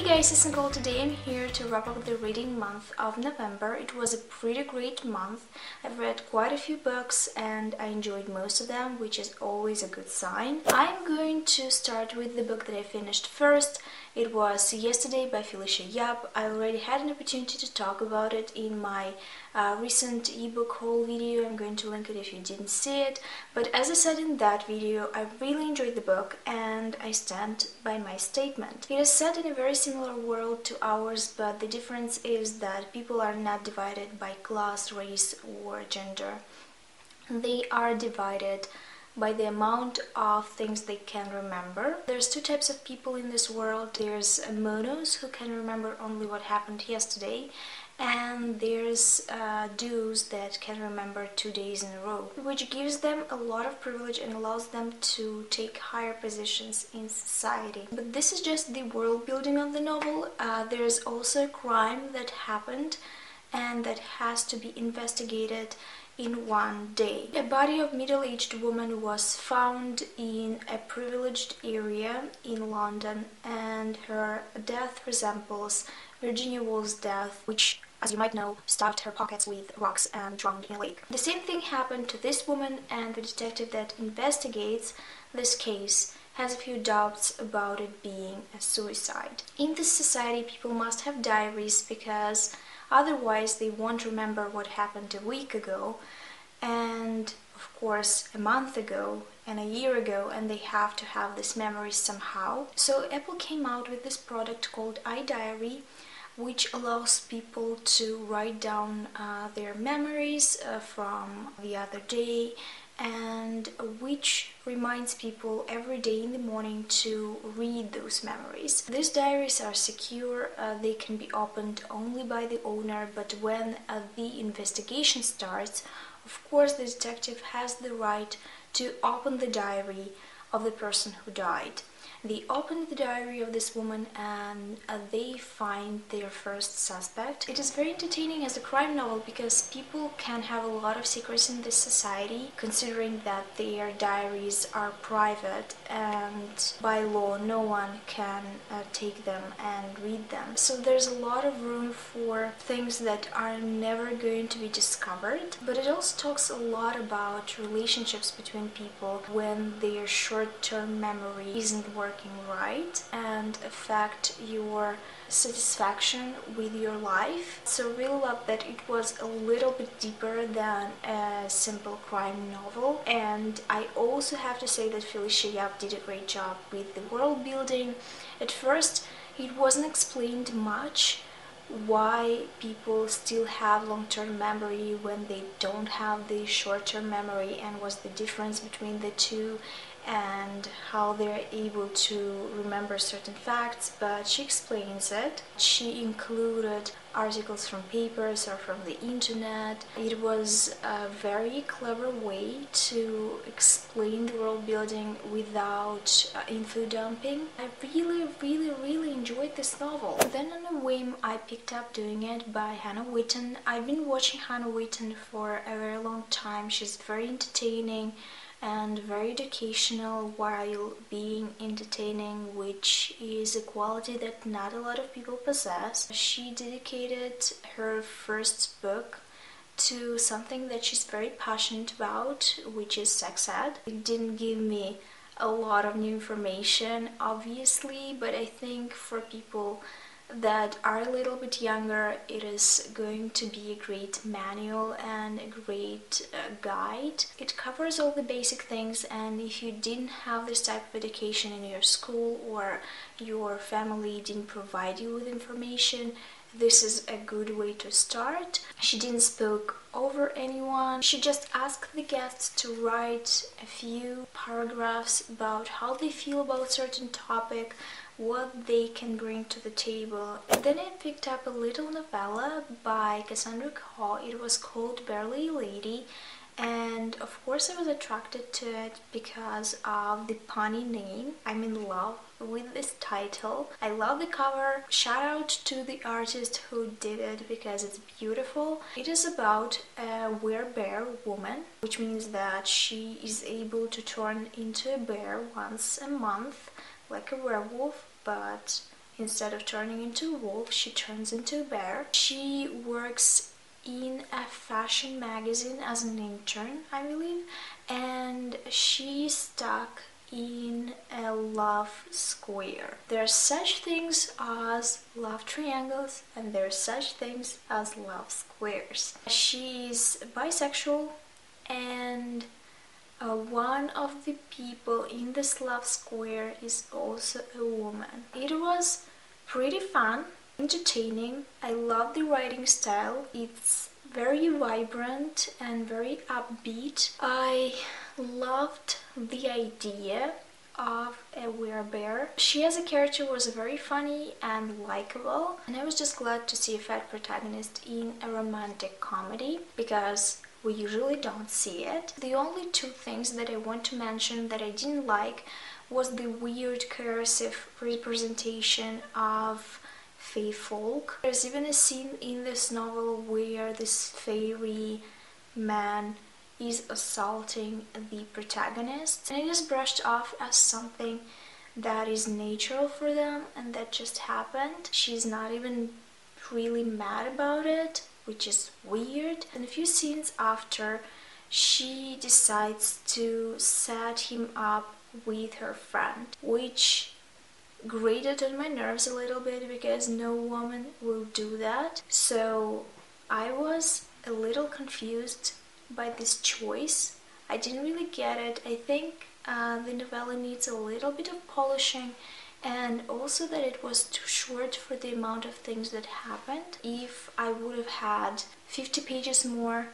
Hey guys, it's Nicole. Today I'm here to wrap up the reading month of November. It was a pretty great month. I've read quite a few books and I enjoyed most of them, which is always a good sign. I'm going to start with the book that I finished first. It was Yesterday by Felicia Yap. I already had an opportunity to talk about it in my recent ebook haul video. I'm going to link it if you didn't see it. But as I said in that video, I really enjoyed the book and I stand by my statement. It is set in a very similar world to ours, but the difference is that people are not divided by class, race or gender. They are divided by the amount of things they can remember. There's two types of people in this world. There's monos who can remember only what happened yesterday, and there's duos that can remember 2 days in a row, which gives them a lot of privilege and allows them to take higher positions in society. But this is just the world building of the novel. There's also a crime that happened and that has to be investigated in one day. A body of middle-aged woman was found in a privileged area in London, and her death resembles Virginia Woolf's death, which, as you might know, stuffed her pockets with rocks and drowned in a lake. The same thing happened to this woman, and the detective that investigates this case has a few doubts about it being a suicide. In this society, people must have diaries because otherwise they won't remember what happened a week ago, and of course a month ago and a year ago, and they have to have this memory somehow. So Apple came out with this product called iDiary, which allows people to write down their memories from the other day, and which reminds people every day in the morning to read those memories. These diaries are secure, they can be opened only by the owner, but when the investigation starts, of course the detective has the right to open the diary of the person who died. They open the diary of this woman and they find their first suspect. It is very entertaining as a crime novel because people can have a lot of secrets in this society, considering that their diaries are private and by law no one can take them and read them. So there's a lot of room for things that are never going to be discovered. But it also talks a lot about relationships between people when their short-term memory isn't working right and affect your satisfaction with your life. So I really love that it was a little bit deeper than a simple crime novel. And I also have to say that Felicia Yap did a great job with the world building. At first it wasn't explained much why people still have long-term memory when they don't have the short-term memory, and what's the difference between the two and how they're able to remember certain facts, but she explains it. She included articles from papers or from the internet. It was a very clever way to explain the world building without info dumping. I really enjoyed this novel. Then on a whim I picked up Doing It by Witton. I've been watching Witton for a very long time. She's very entertaining and very educational while being entertaining, which is a quality that not a lot of people possess. She dedicated her first book to something that she's very passionate about, which is sex ed. It didn't give me a lot of new information, obviously, but I think for people that are a little bit younger, it is going to be a great manual and a great guide. It covers all the basic things, and if you didn't have this type of education in your school or your family didn't provide you with information, this is a good way to start. She didn't spoke over anyone. She just asked the guests to write a few paragraphs about how they feel about certain topic, what they can bring to the table. And then I picked up a little novella by Cassandra Khaw. It was called Barely a Lady, and of course I was attracted to it because of the punny name. I'm in love with this title. I love the cover. Shout out to the artist who did it because it's beautiful. It is about a werebear woman, which means that she is able to turn into a bear once a month, like a werewolf, but Instead of turning into a wolf, she turns into a bear. She works in a fashion magazine as an intern, I believe, and she's stuck in a love square. There are such things as love triangles and there are such things as love squares. She's bisexual and one of the people in this love square is also a woman. It was pretty fun, entertaining. I love the writing style. It's very vibrant and very upbeat. I loved the idea of a werebear. She as a character was very funny and likable, and I was just glad to see a fat protagonist in a romantic comedy because we usually don't see it. The only two things that I want to mention that I didn't like was the weird coercive representation of fae folk. There's even a scene in this novel where this fairy man is assaulting the protagonist, and it is brushed off as something that is natural for them and that just happened. She's not even really mad about it, which is weird. And a few scenes after, she decides to set him up with her friend, which grated on my nerves a little bit because no woman will do that. So I was a little confused by this choice. I didn't really get it. I think the novella needs a little bit of polishing, and also that it was too short for the amount of things that happened. If I would have had 50 pages more,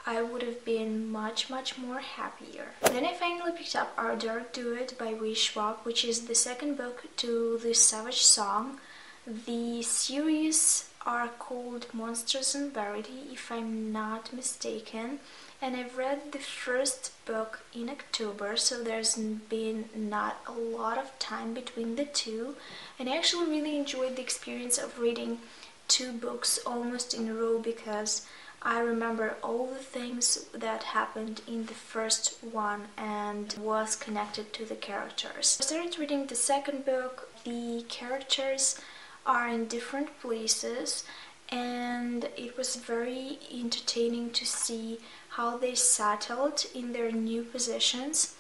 I would have been much more happier. Then I finally picked up Our Dark Duet by Schwab, which is the second book to the Savage Song. The series are called Monsters and Verity, if I'm not mistaken, and I've read the first book in October, so there's been not a lot of time between the two, and I actually really enjoyed the experience of reading two books almost in a row because I remember all the things that happened in the first one and was connected to the characters. I started reading the second book. The characters are in different places, and it was very entertaining to see how they settled in their new positions.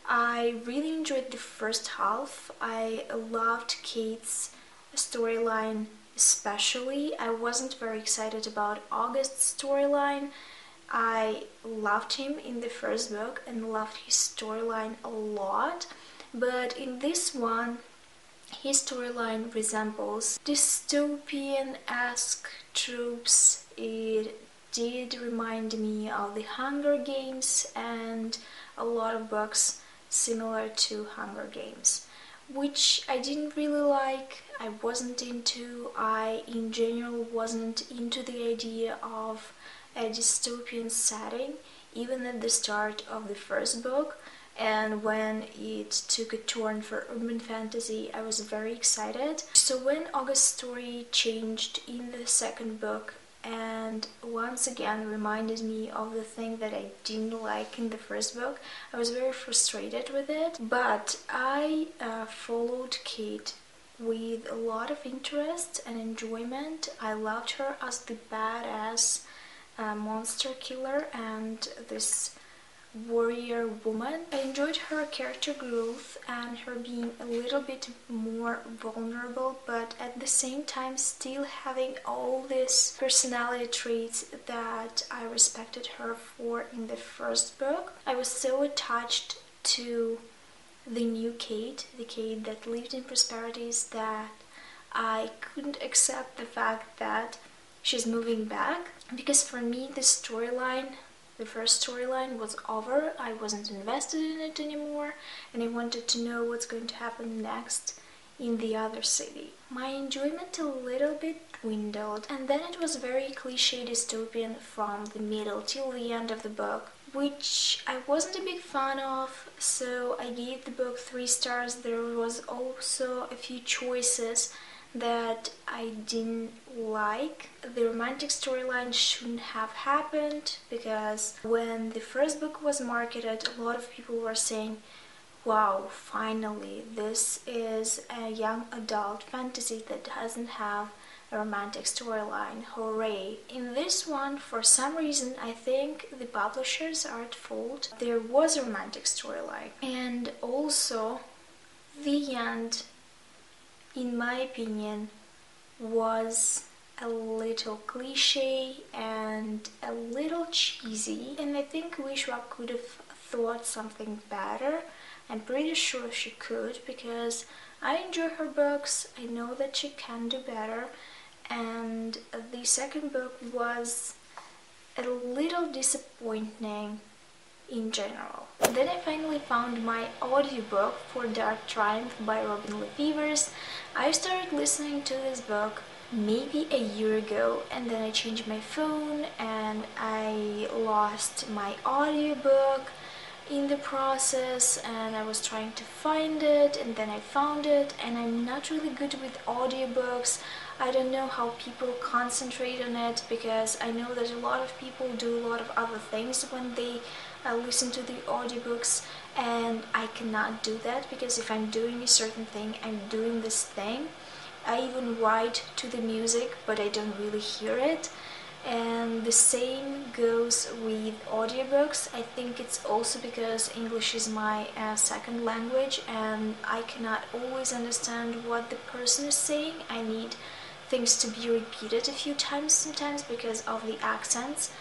I really enjoyed the first half. I loved Kate's storyline especially. I wasn't very excited about August's storyline. I loved him in the first book and loved his storyline a lot, but in this one his storyline resembles dystopian-esque tropes. It did remind me of the Hunger Games and a lot of books similar to Hunger Games, which I didn't really like. I wasn't into. I in general wasn't into the idea of a dystopian setting, even at the start of the first book. And when it took a turn for urban fantasy, I was very excited. So when August's story changed in the second book and once again reminded me of the thing that I didn't like in the first book, I was very frustrated with it. But I followed Kate with a lot of interest and enjoyment. I loved her as the badass monster killer and this warrior woman. I enjoyed her character growth and her being a little bit more vulnerable, but at the same time still having all these personality traits that I respected her for in the first book. I was so attached to the new Kate, the Kate that lived in prosperities, that I couldn't accept the fact that she's moving back, because for me the storyline, the first storyline, was over. I wasn't invested in it anymore, and I wanted to know what's going to happen next in the other city. My enjoyment a little bit dwindled, and then it was very cliche dystopian from the middle till the end of the book, which I wasn't a big fan of, so I gave the book 3 stars. There was also a few choices that I didn't like. The romantic storyline shouldn't have happened, because when the first book was marketed, a lot of people were saying, Wow, finally, this is a young adult fantasy that doesn't have a romantic storyline. Hooray! In this one, for some reason, I think the publishers are at fault. There was a romantic storyline, and also the end, in my opinion, was a little cliche and a little cheesy, and I think Schwab could have thought something better. I'm pretty sure she could, because I enjoy her books. I know that she can do better, and the second book was a little disappointing in general. Then I finally found my audiobook for Dark Triumph by LaFevers. I started listening to this book maybe a year ago, and then I changed my phone and I lost my audiobook in the process, and I was trying to find it, and then I found it, and I'm not really good with audiobooks. I don't know how people concentrate on it, because I know that a lot of people do a lot of other things when they listen to the audiobooks, and I cannot do that, because if I'm doing a certain thing, I'm doing this thing. I even write to the music, but I don't really hear it. And the same goes with audiobooks. I think it's also because English is my second language, and I cannot always understand what the person is saying. I need things to be repeated a few times sometimes because of the accents.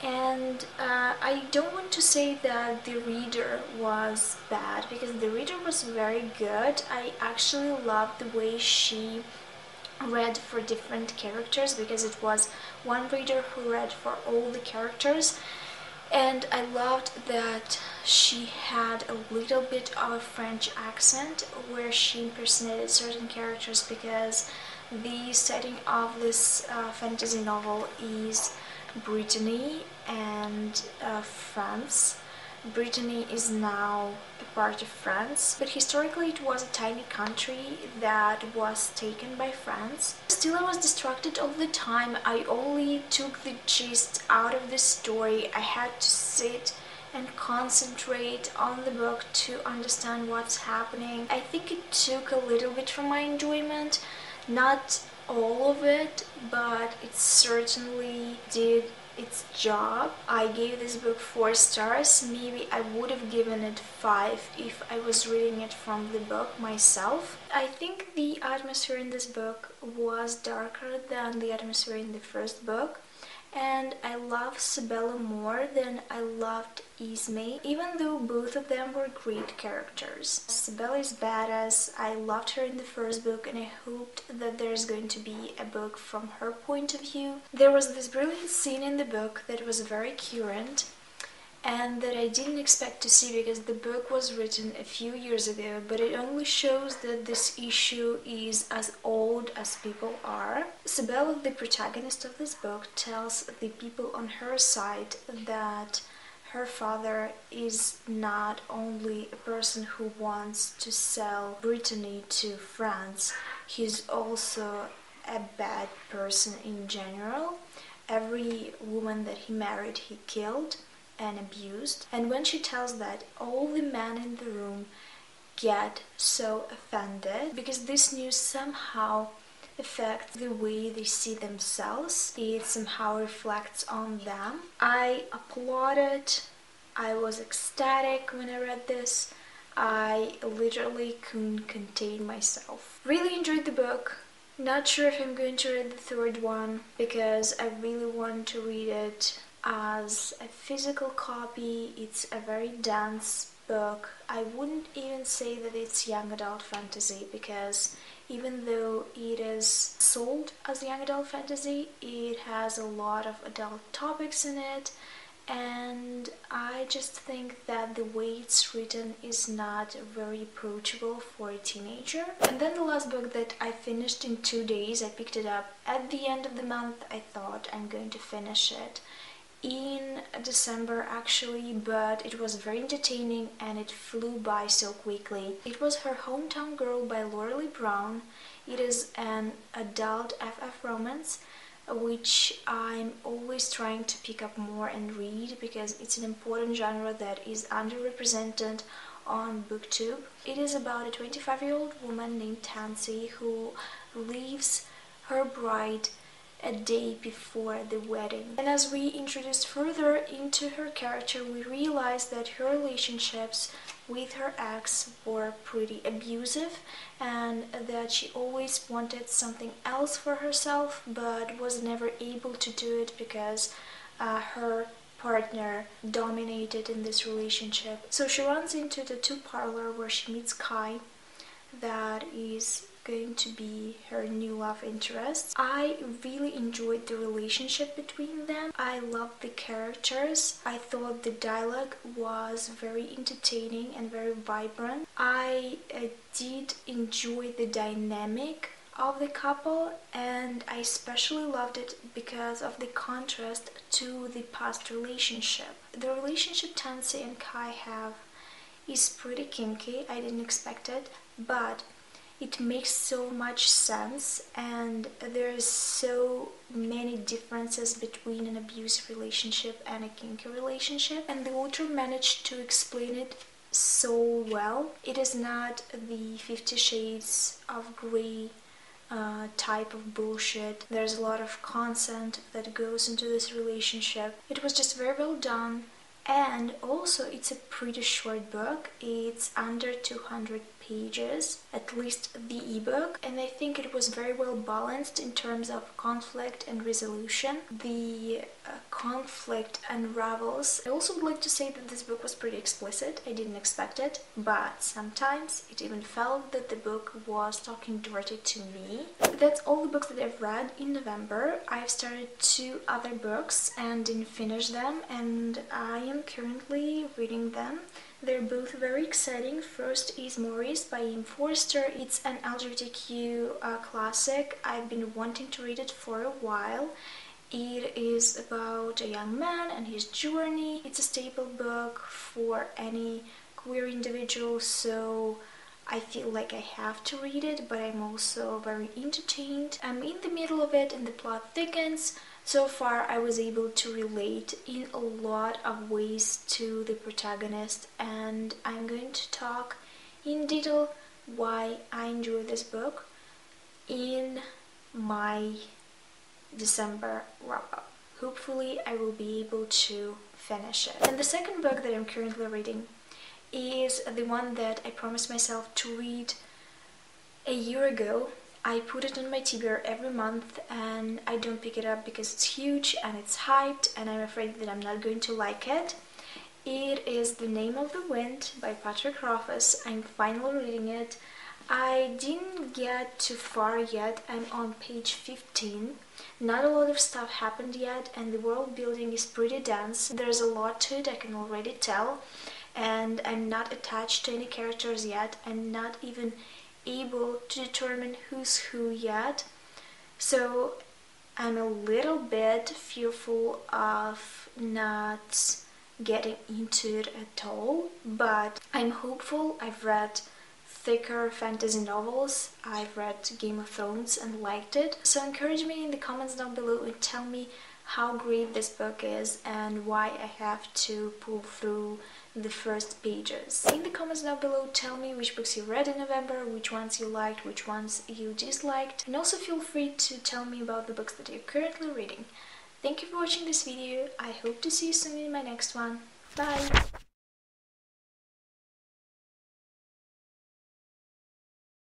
And I don't want to say that the reader was bad, because the reader was very good. I actually loved the way she read for different characters, because it was one reader who read for all the characters, and I loved that she had a little bit of a French accent where she impersonated certain characters, because the setting of this fantasy novel is Brittany and France. Brittany is now a part of France, but historically it was a tiny country that was taken by France. Still, I was distracted all the time. I only took the gist out of the story. I had to sit and concentrate on the book to understand what's happening. I think it took a little bit from my enjoyment, not all of it, but it certainly did its job. I gave this book 4 stars. Maybe I would have given it 5 if I was reading it from the book myself. I think the atmosphere in this book was darker than the atmosphere in the first book, and I love Sibella more than I loved Ismay, even though both of them were great characters. Sibella is badass. I loved her in the first book, and I hoped that there's going to be a book from her point of view. There was this brilliant scene in the book that was very current, and that I didn't expect to see, because the book was written a few years ago, but it only shows that this issue is as old as people are. Sibella, the protagonist of this book, tells the people on her side that her father is not only a person who wants to sell Brittany to France, he's also a bad person in general. Every woman that he married, he killed and abused. And when she tells that, all the men in the room get so offended, because this news somehow affects the way they see themselves. It somehow reflects on them. I applauded. I was ecstatic when I read this. I literally couldn't contain myself. Really enjoyed the book. Not sure if I'm going to read the third one, because I really want to read it as a physical copy. It's a very dense book. I wouldn't even say that it's young adult fantasy, because even though it is sold as young adult fantasy, it has a lot of adult topics in it, and I just think that the way it's written is not very approachable for a teenager. And then the last book that I finished in 2 days, I picked it up at the end of the month. I thought I'm going to finish it in December actually, but it was very entertaining and it flew by so quickly. It was Her Hometown Girl by Lorelie Brown. It is an adult FF romance, which I'm always trying to pick up more and read, because it's an important genre that is underrepresented on BookTube. It is about a 25-year-old woman named Tansy who leaves her bride a day before the wedding. And as we introduced further into her character, we realized that her relationships with her ex were pretty abusive and that she always wanted something else for herself but was never able to do it because her partner dominated in this relationship. So she runs into the tattoo parlor where she meets Khaw, that is going to be her new love interest. I really enjoyed the relationship between them. I loved the characters. I thought the dialogue was very entertaining and very vibrant. I did enjoy the dynamic of the couple, and I especially loved it because of the contrast to the past relationship. The relationship Tansy and Khaw have is pretty kinky. I didn't expect it, but it makes so much sense, and there's so many differences between an abusive relationship and a kinky relationship, and the author managed to explain it so well. It is not the 50 Shades of Grey type of bullshit. There's a lot of consent that goes into this relationship. It was just very well done, and also it's a pretty short book. It's under 200 pages, at least the ebook, and I think it was very well balanced in terms of conflict and resolution. The conflict unravels. I also would like to say that this book was pretty explicit. I didn't expect it, but sometimes it even felt that the book was talking dirty to me. That's all the books that I've read in November. I've started 2 other books and didn't finish them, and I am currently reading them. They're both very exciting. First is Maurice by Ian Forster. It's an LGBTQ classic. I've been wanting to read it for a while. It is about a young man and his journey. It's a staple book for any queer individual, so I feel like I have to read it, but I'm also very entertained. I'm in the middle of it and the plot thickens. So far I was able to relate in a lot of ways to the protagonist, and I'm going to talk in detail why I enjoy this book in my December wrap-up. Hopefully I will be able to finish it. And the second book that I'm currently reading is the one that I promised myself to read a year ago. I put it on my TBR every month and I don't pick it up because it's huge and it's hyped and I'm afraid that I'm not going to like it. It is The Name of the Wind by Patrick Rothfuss. I'm finally reading it. I didn't get too far yet. I'm on page 15. Not a lot of stuff happened yet and the world building is pretty dense. There's a lot to it, I can already tell, and I'm not attached to any characters yet. I'm not even able to determine who's who yet, so I'm a little bit fearful of not getting into it at all, but I'm hopeful. I've read thicker fantasy novels, I've read Game of Thrones and liked it, so encourage me in the comments down below and tell me how great this book is and why I have to pull through the first pages. In the comments down below, tell me which books you read in November, which ones you liked, which ones you disliked, and also feel free to tell me about the books that you're currently reading. Thank you for watching this video. I hope to see you soon in my next one. Bye!